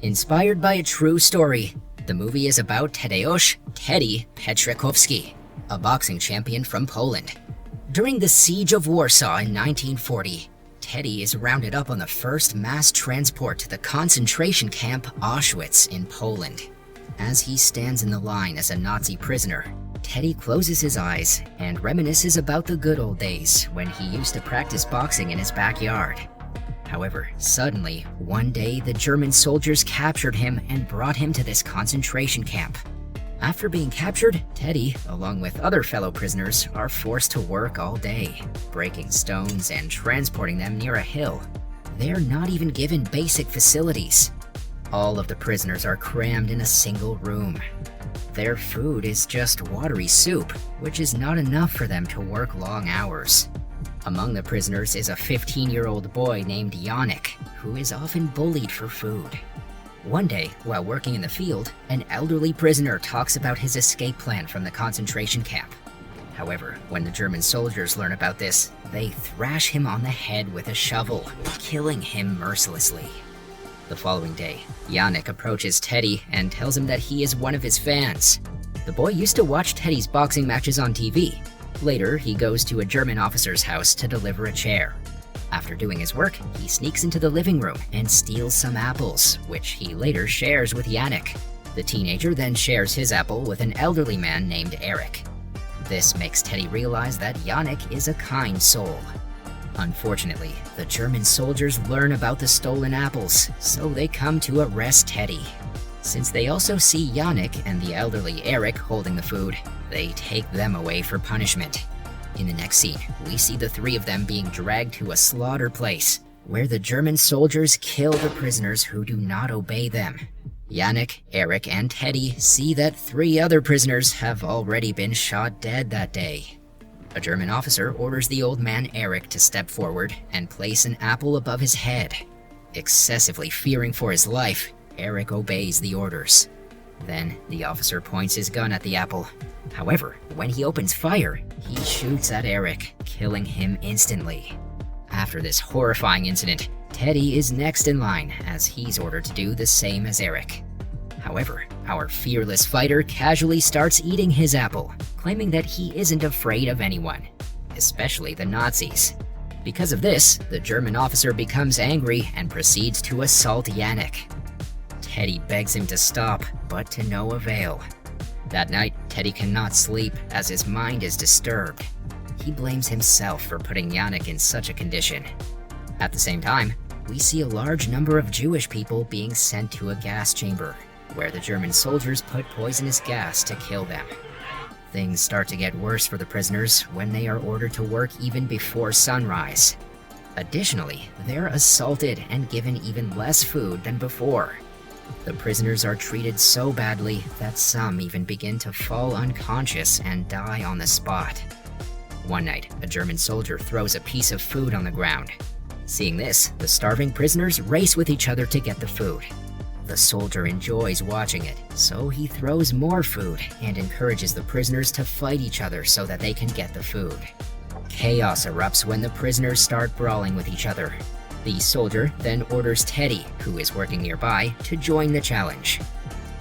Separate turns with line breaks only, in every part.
Inspired by a true story, the movie is about Tadeusz "Teddy" Pietrzykowski, a boxing champion from Poland. During the Siege of Warsaw in 1940, Teddy is rounded up on the first mass transport to the concentration camp Auschwitz in Poland. As he stands in the line as a Nazi prisoner, Teddy closes his eyes and reminisces about the good old days when he used to practice boxing in his backyard. However, suddenly, one day the German soldiers captured him and brought him to this concentration camp. After being captured, Teddy, along with other fellow prisoners, are forced to work all day, breaking stones and transporting them near a hill. They're not even given basic facilities. All of the prisoners are crammed in a single room. Their food is just watery soup, which is not enough for them to work long hours. Among the prisoners is a 15-year-old boy named Yannick, who is often bullied for food. One day, while working in the field, an elderly prisoner talks about his escape plan from the concentration camp. However, when the German soldiers learn about this, they thrash him on the head with a shovel, killing him mercilessly. The following day, Yannick approaches Teddy and tells him that he is one of his fans. The boy used to watch Teddy's boxing matches on TV. Later, he goes to a German officer's house to deliver a chair. After doing his work, he sneaks into the living room and steals some apples, which he later shares with Yannick. The teenager then shares his apple with an elderly man named Eric. This makes Teddy realize that Yannick is a kind soul. Unfortunately, the German soldiers learn about the stolen apples, so they come to arrest Teddy. Since they also see Yannick and the elderly Eric holding the food, they take them away for punishment. In the next scene, we see the three of them being dragged to a slaughter place, where the German soldiers kill the prisoners who do not obey them. Yannick, Eric, and Teddy see that 3 other prisoners have already been shot dead that day. A German officer orders the old man Eric to step forward and place an apple above his head. Excessively fearing for his life, Eric obeys the orders. Then, the officer points his gun at the apple. However, when he opens fire, he shoots at Eric, killing him instantly. After this horrifying incident, Teddy is next in line as he's ordered to do the same as Eric. However, our fearless fighter casually starts eating his apple, claiming that he isn't afraid of anyone, especially the Nazis. Because of this, the German officer becomes angry and proceeds to assault Yannick. Teddy begs him to stop, but to no avail. That night, Teddy cannot sleep as his mind is disturbed. He blames himself for putting Yannick in such a condition. At the same time, we see a large number of Jewish people being sent to a gas chamber, where the German soldiers put poisonous gas to kill them. Things start to get worse for the prisoners when they are ordered to work even before sunrise. Additionally, they're assaulted and given even less food than before. The prisoners are treated so badly that some even begin to fall unconscious and die on the spot. One night, a German soldier throws a piece of food on the ground. Seeing this, the starving prisoners race with each other to get the food. The soldier enjoys watching it, so he throws more food and encourages the prisoners to fight each other so that they can get the food. Chaos erupts when the prisoners start brawling with each other. The soldier then orders Teddy, who is working nearby, to join the challenge.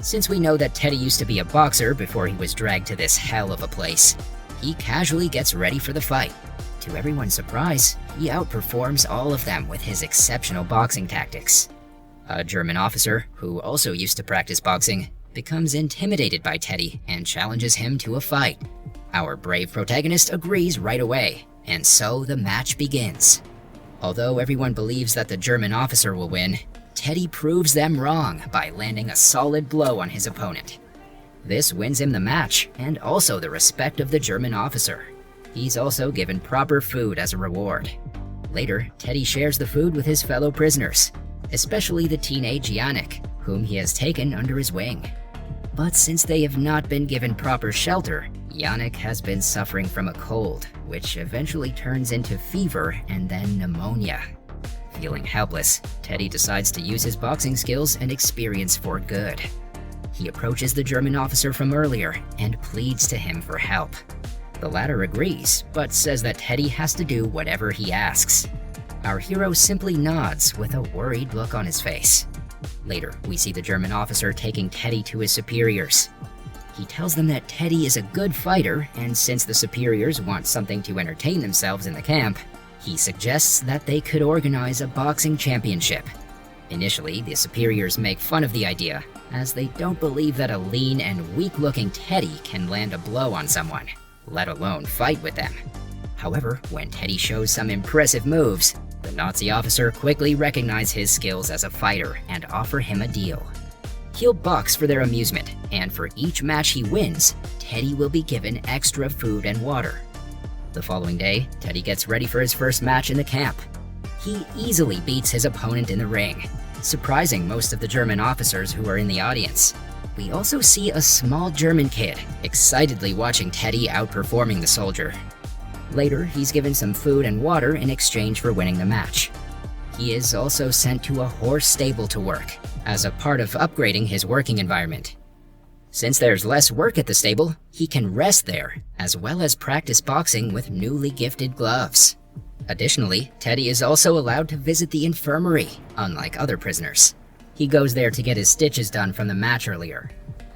Since we know that Teddy used to be a boxer before he was dragged to this hell of a place, he casually gets ready for the fight. To everyone's surprise, he outperforms all of them with his exceptional boxing tactics. A German officer, who also used to practice boxing, becomes intimidated by Teddy and challenges him to a fight. Our brave protagonist agrees right away, and so the match begins. Although everyone believes that the German officer will win, Teddy proves them wrong by landing a solid blow on his opponent. This wins him the match, and also the respect of the German officer. He's also given proper food as a reward. Later, Teddy shares the food with his fellow prisoners, especially the teenage Yannick, whom he has taken under his wing. But since they have not been given proper shelter, Yannick has been suffering from a cold, which eventually turns into fever and then pneumonia. Feeling helpless, Teddy decides to use his boxing skills and experience for good. He approaches the German officer from earlier and pleads to him for help. The latter agrees, but says that Teddy has to do whatever he asks. Our hero simply nods with a worried look on his face. Later, we see the German officer taking Teddy to his superiors. He tells them that Teddy is a good fighter, and since the superiors want something to entertain themselves in the camp, he suggests that they could organize a boxing championship. Initially, the superiors make fun of the idea, as they don't believe that a lean and weak-looking Teddy can land a blow on someone, let alone fight with them. However, when Teddy shows some impressive moves, the Nazi officer quickly recognizes his skills as a fighter and offer him a deal. He'll box for their amusement, and for each match he wins, Teddy will be given extra food and water. The following day, Teddy gets ready for his first match in the camp. He easily beats his opponent in the ring, surprising most of the German officers who are in the audience. We also see a small German kid excitedly watching Teddy outperforming the soldier. Later, he's given some food and water in exchange for winning the match. He is also sent to a horse stable to work, as a part of upgrading his working environment. Since there's less work at the stable, he can rest there, as well as practice boxing with newly gifted gloves. Additionally, Teddy is also allowed to visit the infirmary, unlike other prisoners. He goes there to get his stitches done from the match earlier.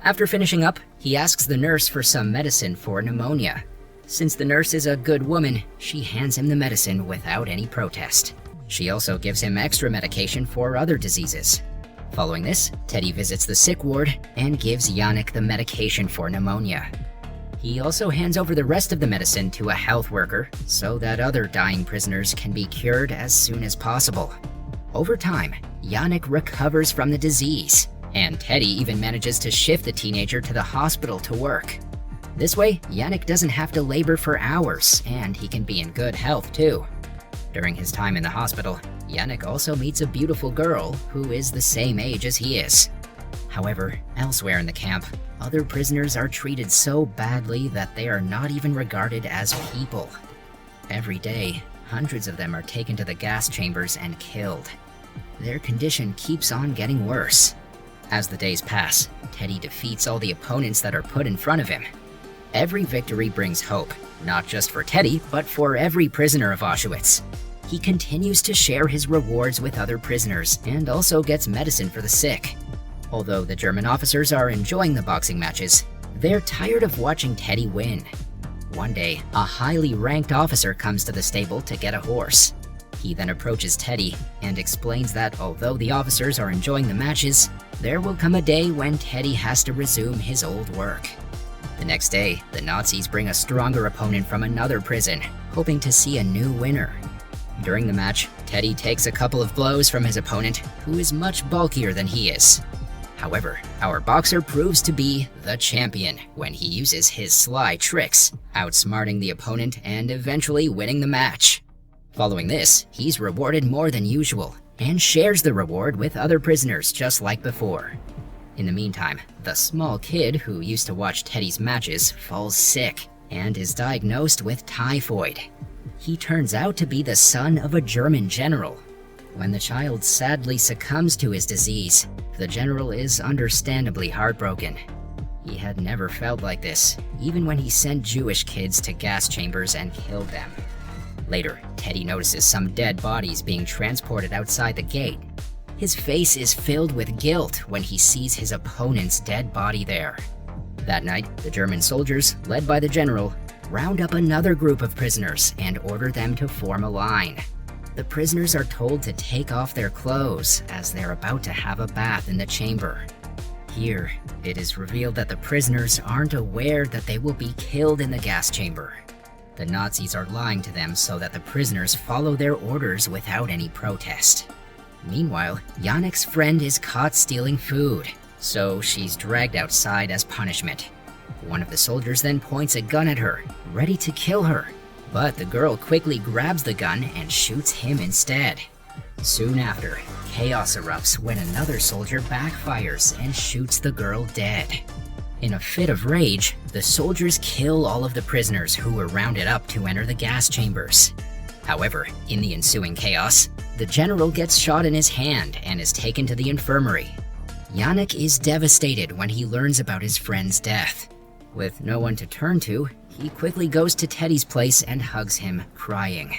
After finishing up, he asks the nurse for some medicine for pneumonia. Since the nurse is a good woman, she hands him the medicine without any protest. She also gives him extra medication for other diseases. Following this, Teddy visits the sick ward and gives Yannick the medication for pneumonia. He also hands over the rest of the medicine to a health worker so that other dying prisoners can be cured as soon as possible. Over time, Yannick recovers from the disease, and Teddy even manages to shift the teenager to the hospital to work. This way, Yannick doesn't have to labor for hours, and he can be in good health too. During his time in the hospital, Yannick also meets a beautiful girl who is the same age as he is. However, elsewhere in the camp, other prisoners are treated so badly that they are not even regarded as people. Every day, hundreds of them are taken to the gas chambers and killed. Their condition keeps on getting worse. As the days pass, Teddy defeats all the opponents that are put in front of him. Every victory brings hope, not just for Teddy, but for every prisoner of Auschwitz. He continues to share his rewards with other prisoners and also gets medicine for the sick. Although the German officers are enjoying the boxing matches, they're tired of watching Teddy win. One day, a highly ranked officer comes to the stable to get a horse. He then approaches Teddy and explains that although the officers are enjoying the matches, there will come a day when Teddy has to resume his old work. The next day, the Nazis bring a stronger opponent from another prison, hoping to see a new winner. During the match, Teddy takes a couple of blows from his opponent, who is much bulkier than he is. However, our boxer proves to be the champion when he uses his sly tricks, outsmarting the opponent and eventually winning the match. Following this, he's rewarded more than usual, and shares the reward with other prisoners just like before. In the meantime, the small kid who used to watch Teddy's matches falls sick and is diagnosed with typhoid. He turns out to be the son of a German general. When the child sadly succumbs to his disease, the general is understandably heartbroken. He had never felt like this, even when he sent Jewish kids to gas chambers and killed them. Later, Teddy notices some dead bodies being transported outside the gate. His face is filled with guilt when he sees his opponent's dead body there. That night, the German soldiers, led by the general, round up another group of prisoners and order them to form a line. The prisoners are told to take off their clothes as they're about to have a bath in the chamber. Here, it is revealed that the prisoners aren't aware that they will be killed in the gas chamber. The Nazis are lying to them so that the prisoners follow their orders without any protest. Meanwhile, Yannick's friend is caught stealing food, so she's dragged outside as punishment. One of the soldiers then points a gun at her, ready to kill her, but the girl quickly grabs the gun and shoots him instead. Soon after, chaos erupts when another soldier backfires and shoots the girl dead. In a fit of rage, the soldiers kill all of the prisoners who were rounded up to enter the gas chambers. However, in the ensuing chaos, the general gets shot in his hand and is taken to the infirmary. Yannick is devastated when he learns about his friend's death. With no one to turn to, he quickly goes to Teddy's place and hugs him, crying.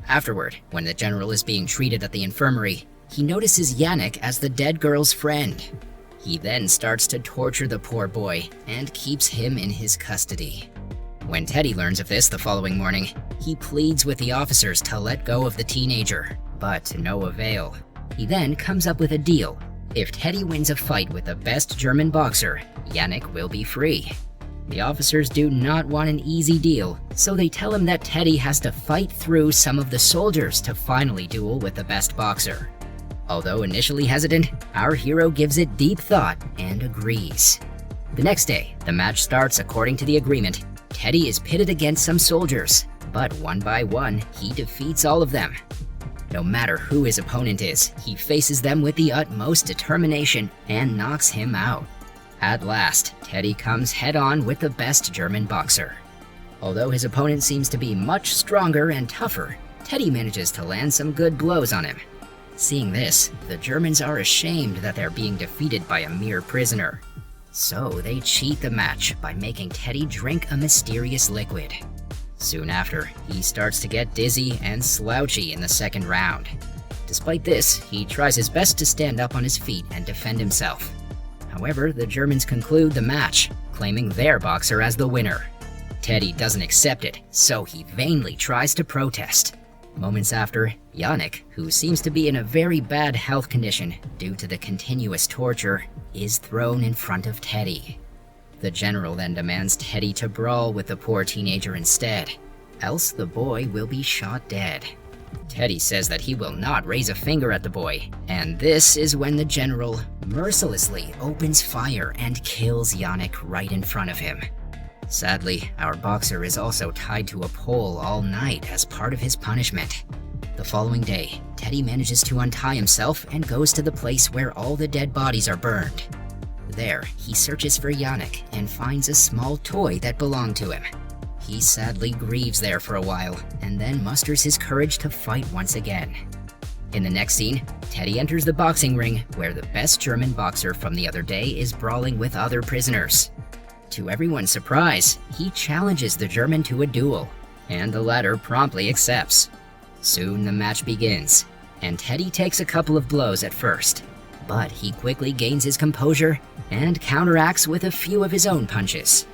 Afterward, when the general is being treated at the infirmary, he notices Yannick as the dead girl's friend. He then starts to torture the poor boy and keeps him in his custody. When Teddy learns of this the following morning, he pleads with the officers to let go of the teenager, but to no avail. He then comes up with a deal. If Teddy wins a fight with the best German boxer, Yannick will be free. The officers do not want an easy deal, so they tell him that Teddy has to fight through some of the soldiers to finally duel with the best boxer. Although initially hesitant, our hero gives it deep thought and agrees. The next day, the match starts according to the agreement. Teddy is pitted against some soldiers, but one by one, he defeats all of them. No matter who his opponent is, he faces them with the utmost determination and knocks him out. At last, Teddy comes head-on with the best German boxer. Although his opponent seems to be much stronger and tougher, Teddy manages to land some good blows on him. Seeing this, the Germans are ashamed that they're being defeated by a mere prisoner. So they cheat the match by making Teddy drink a mysterious liquid. Soon after, he starts to get dizzy and slouchy in the second round. Despite this, he tries his best to stand up on his feet and defend himself. However, the Germans conclude the match, claiming their boxer as the winner. Teddy doesn't accept it, so he vainly tries to protest. Moments after, Yannick, who seems to be in a very bad health condition due to the continuous torture, is thrown in front of Teddy. The general then demands Teddy to brawl with the poor teenager instead, else the boy will be shot dead. Teddy says that he will not raise a finger at the boy, and this is when the general mercilessly opens fire and kills Yannick right in front of him. Sadly, our boxer is also tied to a pole all night as part of his punishment. The following day, Teddy manages to untie himself and goes to the place where all the dead bodies are burned. There, he searches for Yannick and finds a small toy that belonged to him. He sadly grieves there for a while, and then musters his courage to fight once again. In the next scene, Teddy enters the boxing ring where the best German boxer from the other day is brawling with other prisoners. To everyone's surprise, he challenges the German to a duel, and the latter promptly accepts. Soon the match begins, and Teddy takes a couple of blows at first, but he quickly gains his composure and counteracts with a few of his own punches.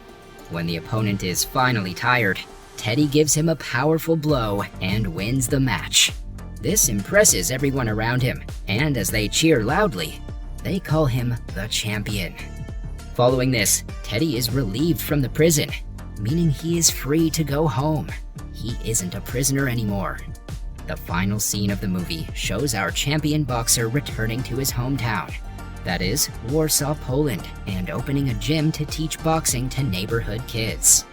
When the opponent is finally tired, Teddy gives him a powerful blow and wins the match. This impresses everyone around him, and as they cheer loudly, they call him the champion. Following this, Teddy is relieved from the prison, meaning he is free to go home. He isn't a prisoner anymore. The final scene of the movie shows our champion boxer returning to his hometown, that is, Warsaw, Poland, and opening a gym to teach boxing to neighborhood kids.